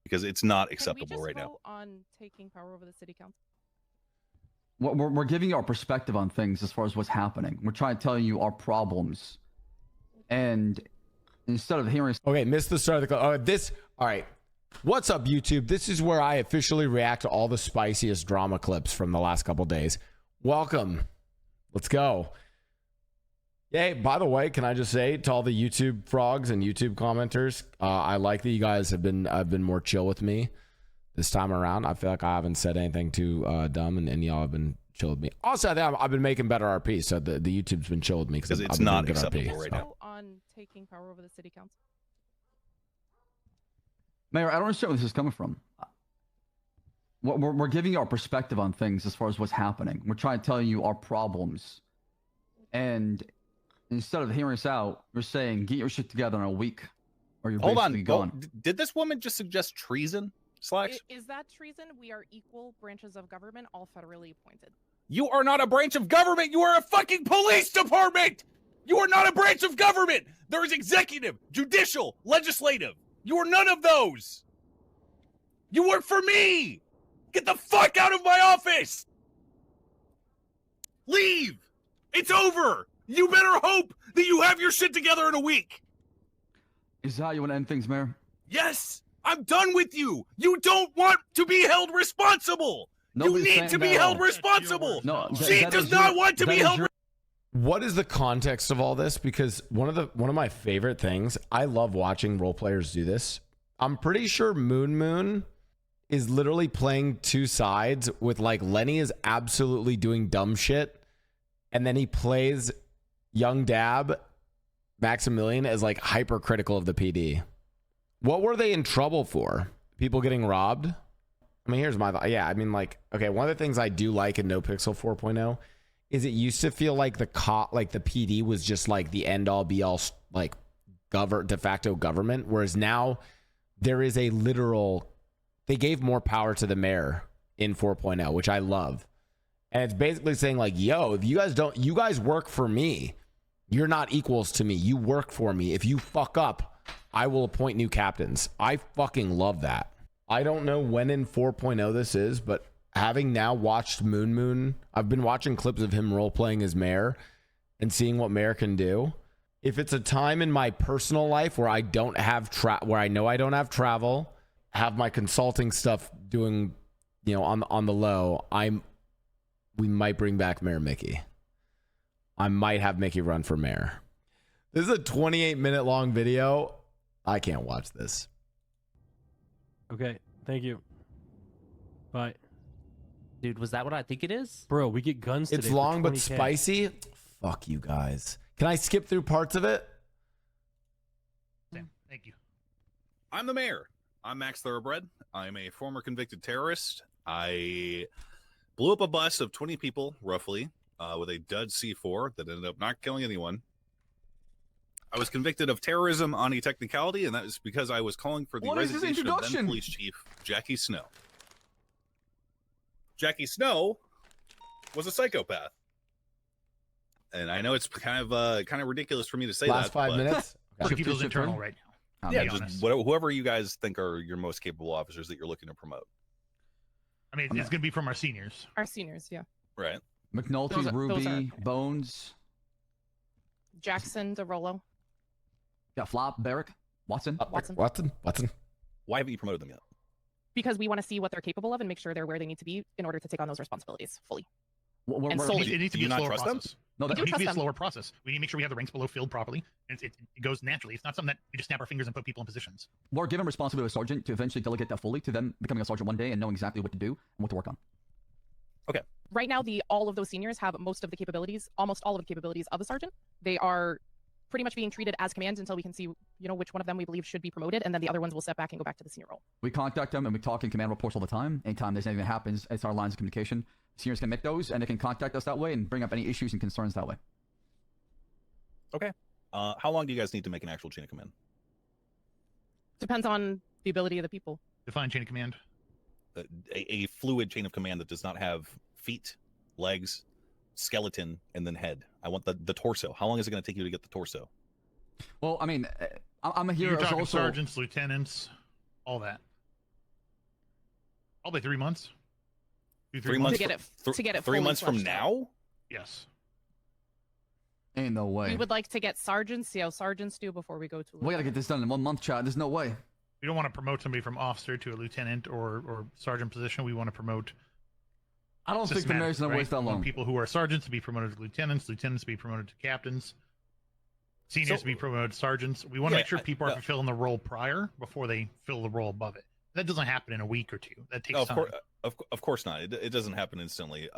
because it's not Can we acceptable just right now. vote on taking power over the city council? We're giving you our perspective on things as far as what's happening. We're trying to tell you our problems, and instead of hearing. Okay, missed the start of the call. All right. What's up, YouTube? This is where I officially react to all the spiciest drama clips from the last couple days. Welcome. Let's go. Hey, by the way, can I just say to all the YouTube frogs and YouTube commenters, I like that you guys have been more chill with me this time around. I feel like I haven't said anything too dumb, and y'all have been chill with me. Also, I think I've been making better RP, so the YouTube's been chill with me Because I've it's been not doing good acceptable RP, right so. now. Vote on taking power over the city council. Mayor, I don't understand where this is coming from. We're giving you our perspective on things as far as what's happening. We're trying to tell you our problems, and instead of hearing us out, you're saying get your shit together in a week, or you're Hold basically on. gone. Did this woman just suggest treason? Slacks? Is that treason? We are equal branches of government, all federally appointed. You are not a branch of government. You are a fucking police department. You are not a branch of government. There is executive, judicial, legislative. You are none of those. You work for me. Get the fuck out of my office. Leave. It's over. You better hope that you have your shit together in a week. Is that how you want to end things, Mayor? Yes. I'm done with you. You don't want to be held responsible. Nobody's you need saying to be that at held all. responsible. No, she does not want to be held. What is the context of all this? Because one of my favorite things, I love watching role players do this. I'm pretty sure Moon is literally playing two sides with, like, Lenny is absolutely doing dumb shit, and then he plays young Dab, Maximilian, as like hypercritical of the PD. What were they in trouble for? People getting robbed? I mean, here's my thought. Yeah, I mean, like, okay, one of the things I do like in No Pixel 4.0 is it used to feel like the PD was just like the end all be all, like, de facto government, whereas now there is a literal, they gave more power to the mayor in 4.0, which I love. And it's basically saying, like, yo, if you guys work for me, you're not equals to me. You work for me. If you fuck up, I will appoint new captains. I fucking love that. I don't know when in 4.0 this is, but having now watched Moon, I've been watching clips of him role-playing as mayor and seeing what mayor can do. If it's a time in my personal life where I don't have where I know I don't have travel, have my consulting stuff doing, you know, on the low, we might bring back Mayor Mickey. I might have Mickey run for mayor. This is a 28-minute long video. I can't watch this. Okay, thank you. Bye. Dude, was that what I think it is? Bro, we get guns today. It's long for but 20K. spicy. Fuck you guys. Can I skip through parts of it? Thank you. I'm the mayor. I'm Max Thoroughbred. I'm a former convicted terrorist. I blew up a bus of 20 people, roughly, with a dud C4 that ended up not killing anyone. I was convicted of terrorism on a technicality, and that was because I was calling for the resignation of then police chief Jackie Snow. Jackie Snow was a psychopath, and I know it's kind of ridiculous for me to say Last that. 5 but minutes. Keep those internal right now. yeah, just whoever you guys think are your most capable officers that you're looking to promote. I mean, it's going to be from our seniors. Our seniors, yeah. Right. McNulty, Those are Ruby, Bones. Jackson, DeRollo. Got Flop, Barrick, Watson. Watson. Why haven't you promoted them yet? Because we want to see what they're capable of and make sure they're where they need to be in order to take on those responsibilities fully. And solely. It needs to Do be you a not slower trust them? process. No, We It do needs to be a trust them. slower process. We need to make sure we have the ranks below filled properly, and it goes naturally. It's not something that we just snap our fingers and put people in positions. we're given responsibility to a sergeant to eventually delegate that fully to them becoming a sergeant one day and knowing exactly what to do and what to work on. Right now, all of those seniors have most of the capabilities, almost all of the capabilities of a sergeant. They are pretty much being treated as commands until we can see, you know, which one of them we believe should be promoted, and then the other ones will step back and go back to the senior role. We contact them and we talk in command reports all the time. Anytime there's anything that happens, it's our lines of communication. Seniors can make those and they can contact us that way and bring up any issues and concerns that way. Okay. How long do you guys need to make an actual chain of command? Depends on the ability of the people. Define chain of command. A fluid chain of command that does not have feet, legs, skeleton, and then head. I want the torso. How long is it going to take you to get the torso? Well, I mean, I'm here You're as talking also... sergeants, lieutenants, all that. Probably 3 months. 3 months. To get it 3 fully months from fleshed out. now. Yes. Ain't no way. We would like to get sergeants, see how sergeants do before we go to. We gotta get this done in 1 month, chat. There's no way. We don't want to promote somebody from officer to a lieutenant or sergeant position. We want to promote. I don't think the mayor's gonna wait that We want long. people who are sergeants to be promoted to lieutenants, lieutenants to be promoted to captains, seniors to be promoted to sergeants. We want to make sure people are fulfilling the role prior before they fill the role above it. That doesn't happen in a week or two. That takes time. Of course not. It doesn't happen instantly.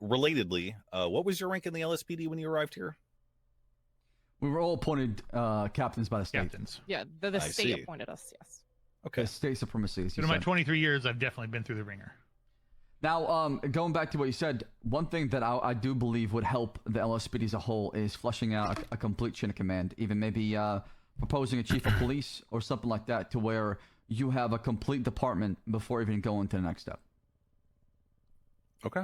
Relatedly, what was your rank in the LSPD when you arrived here? We were all appointed captains by the state. Captains. Yeah, the I state see. appointed us. Yes. Okay. The state supremacy. As you In my said. 23 years, I've definitely been through the ringer. Now, going back to what you said, one thing that I do believe would help the LSPD as a whole is fleshing out a complete chain of command, even maybe proposing a chief of police or something like that, to where you have a complete department before even going to the next step. Okay.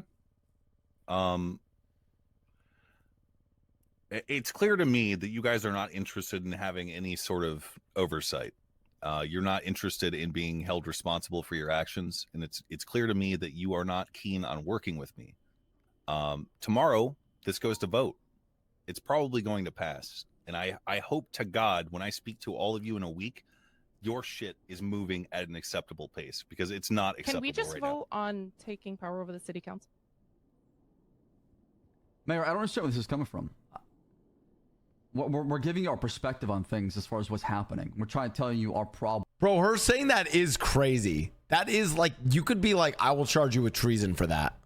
It's clear to me that you guys are not interested in having any sort of oversight. You're not interested in being held responsible for your actions, and it's clear to me that you are not keen on working with me. Tomorrow, this goes to vote. It's probably going to pass, and I hope to God when I speak to all of you in a week, your shit is moving at an acceptable pace, because it's not acceptable. Can we just right vote on taking power over the city council? Mayor, I don't understand where this is coming from. We're giving you our perspective on things as far as what's happening. We're trying to tell you our problem. Bro, her saying that is crazy. That is like, you could be like, I will charge you with treason for that.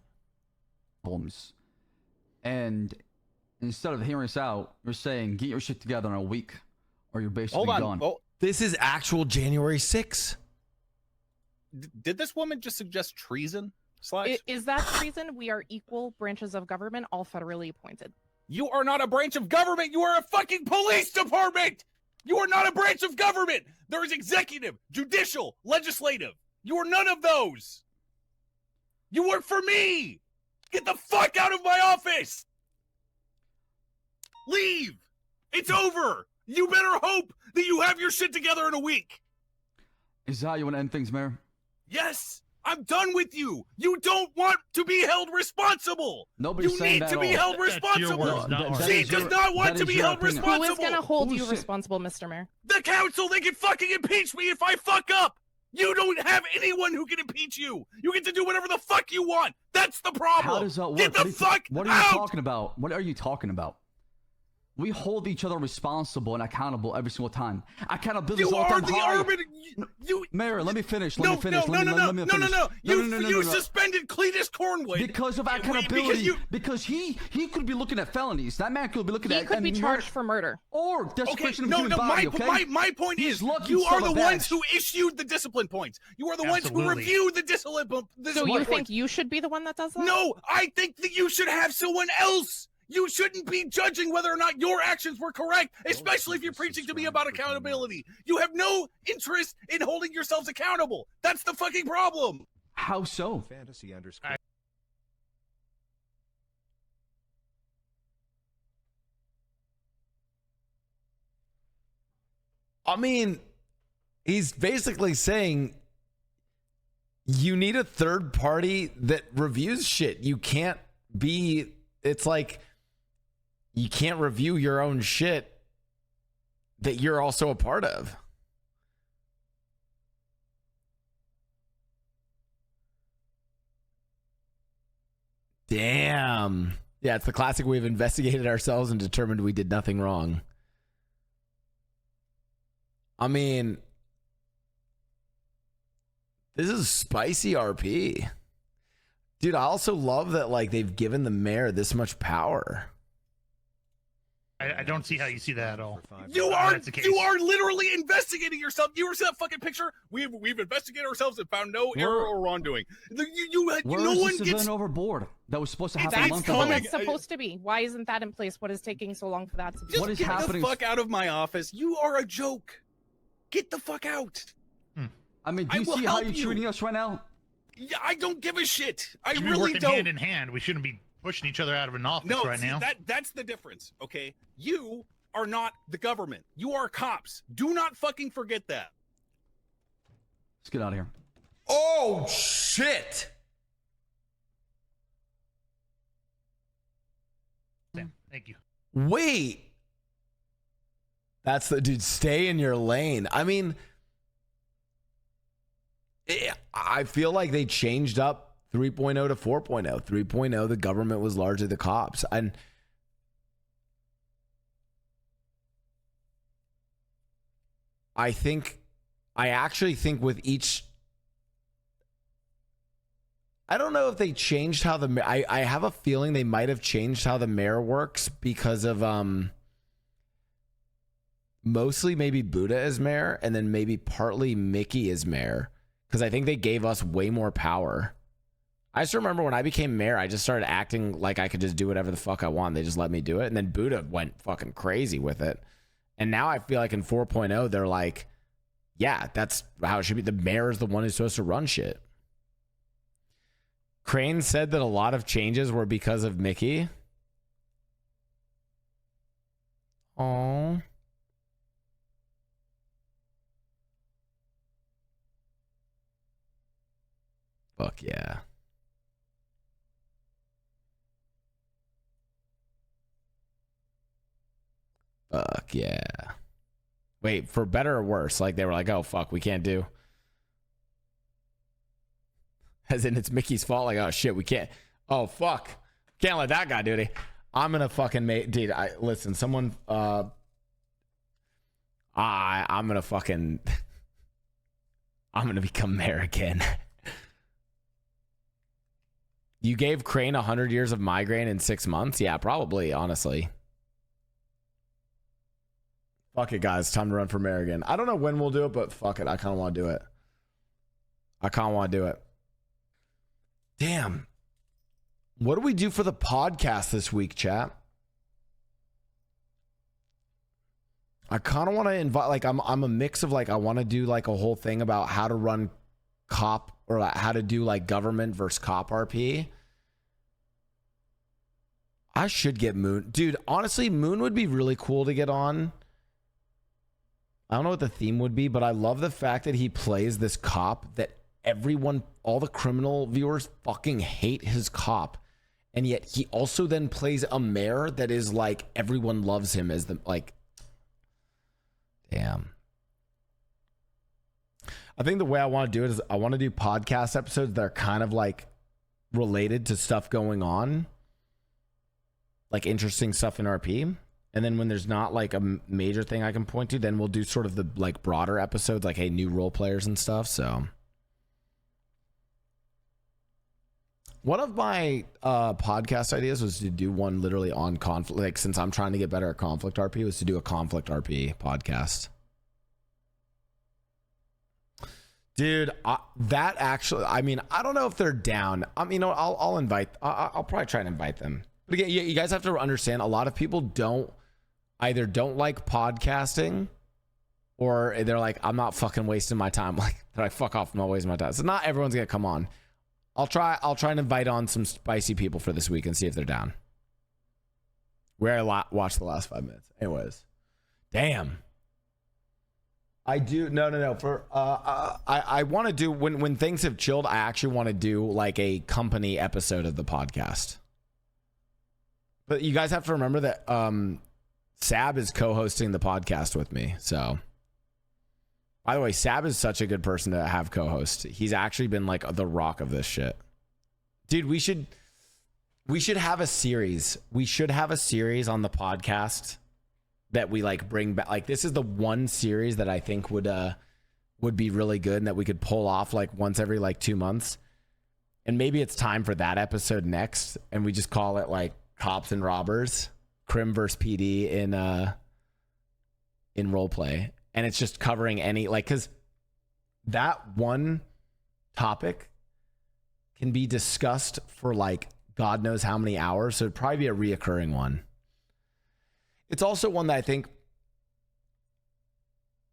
And instead of hearing us out, you're saying, get your shit together in a week, or you're basically Hold on. gone. Oh, This is actual January 6th. did this woman just suggest treason? Slash? Is that treason? We are equal branches of government, all federally appointed. You are not a branch of government. You are a fucking police department. You are not a branch of government. There is executive, judicial, legislative. You are none of those. You work for me. Get the fuck out of my office. Leave. It's over. You better hope that you have your shit together in a week. Is that how you want to end things, Mayor? Yes. I'm done with you. You don't want to be held responsible. Nobody's You saying need that to at be all. held That's your responsible. words, not ours. She does not want to be held opinion. Who responsible. is going to hold you Who's it? responsible, Mr. Mayor? The council, they can fucking impeach me if I fuck up. You don't have anyone who can impeach you. You get to do whatever the fuck you want. That's the problem. How does that work? Get the fuck what are you out. talking about? What are you talking about? We hold each other responsible and accountable every single time. Accountability is You all are time the high. urban. You. Mayor, let me finish. Let No, me finish. no, let no, me, no, let me no, no, finish. no. You no. suspended Cletus Cornwood Because of accountability. Because he could be looking at felonies. That man could be looking He at. could be and charged for murder. Or Okay, desecration of no, human no. body. Okay. My point He's is, lucky you are son the of a ones bitch. who issued the discipline points. You are the ones who Absolutely. reviewed the discipline. So you think you should be the one that does that? No, I think that you should have someone else. You shouldn't be judging whether or not your actions were correct, especially if you're preaching to me about accountability. You have no interest in holding yourselves accountable. That's the fucking problem. How so? Fantasy underscore. I mean, he's basically saying you need a third party that reviews shit. You can't be, it's like you can't review your own shit that you're also a part of. Damn. Yeah, it's the classic we've investigated ourselves and determined we did nothing wrong. I mean, this is spicy RP. Dude, I also love that like they've given the mayor this much power. I don't see how you see that at all. You If are that's the case. literally investigating yourself. You ever see that fucking picture? We've investigated ourselves and found no error or wrongdoing. Where No is one the gets. civilian overboard that was supposed to happen a That's month what ago? it's supposed to be. Why isn't that in place? What is taking so long for that to be? Just What is get happening? the fuck out of my office. You are a joke. Get the fuck out. I mean, do I you will see how help you're you. treating us right now? Yeah, I don't give a shit. I We should be really working don't. hand in hand. We shouldn't be pushing each other out of an office No, right see, now. that's the difference. Okay, you are not the government. You are cops. Do not fucking forget that. Let's get out of here. Oh shit. Sam, thank you. Wait. That's the dude. Stay in your lane. I mean, I feel like they changed up 3.0 to 4.0. 3.0, the government was largely the cops. And I actually think with each, I don't know if they changed how I have a feeling they might have changed how the mayor works because of mostly maybe Buddha as mayor and then maybe partly Mickey as mayor, because I think they gave us way more power. I just remember when I became mayor, I just started acting like I could just do whatever the fuck I want. They just let me do it. And then Buddha went fucking crazy with it. And now I feel like in 4.0, they're like, yeah, that's how it should be. The mayor is the one who's supposed to run shit. Crane said that a lot of changes were because of Mickey. Oh. Fuck yeah. Fuck yeah. Wait, for better or worse? Like they were like, oh fuck, we can't do. As in it's Mickey's fault. Like, oh shit, we can't. Oh fuck. Can't let that guy do it. I'm gonna fucking make, dude, listen, someone I'm gonna fucking I'm gonna become mayor again. You gave Crane 100 years of migraine in 6 months? Yeah, probably, honestly. Fuck it, guys. Time to run for mayor again. I don't know when we'll do it, but fuck it. I kind of want to do it. I kind of want to do it. Damn. What do we do for the podcast this week, chat? I kind of want to invite, like, I'm a mix of, like, I want to do, like, a whole thing about how to run cop, or like how to do, like, government versus cop RP. I should get Moon. Dude, honestly, Moon would be really cool to get on. I don't know what the theme would be, but I love the fact that he plays this cop that everyone, all the criminal viewers fucking hate his cop. And yet he also then plays a mayor that is like, everyone loves him as the, like, damn. I think the way I want to do it is I want to do podcast episodes that are kind of like related to stuff going on, like interesting stuff in RP. And then when there's not like a major thing I can point to, then we'll do sort of the like broader episodes, like, hey, new role players and stuff. So one of my podcast ideas was to do one literally on conflict. Like, since I'm trying to get better at conflict RP, was to do a conflict RP podcast. Dude, that actually, I mean, I don't know if they're down. You know, I'll probably try and invite them. But again, you guys have to understand, a lot of people don't like podcasting, or they're like, I'm not fucking wasting my time. Like, they're like, fuck off, I'm not wasting my time. So not everyone's gonna come on. I'll try and invite on some spicy people for this week and see if they're down. Where I watched the last 5 minutes. Anyways, damn. I do no. For I want to do, when things have chilled, I actually want to do like a company episode of the podcast. But you guys have to remember that Sab is co-hosting the podcast with me. So, by the way, Sab is such a good person to have co-host. He's actually been like the rock of this shit. Dude, we should have a series. We should have a series on the podcast that we like bring back. Like, this is the one series that I think would be really good and that we could pull off like once every like 2 months. And maybe it's time for that episode next, and we just call it like Cops and Robbers, Crim versus PD in roleplay. And it's just covering any, like, because that one topic can be discussed for like God knows how many hours. So it'd probably be a reoccurring one. It's also one that I think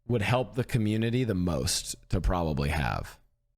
would help the community the most to probably have.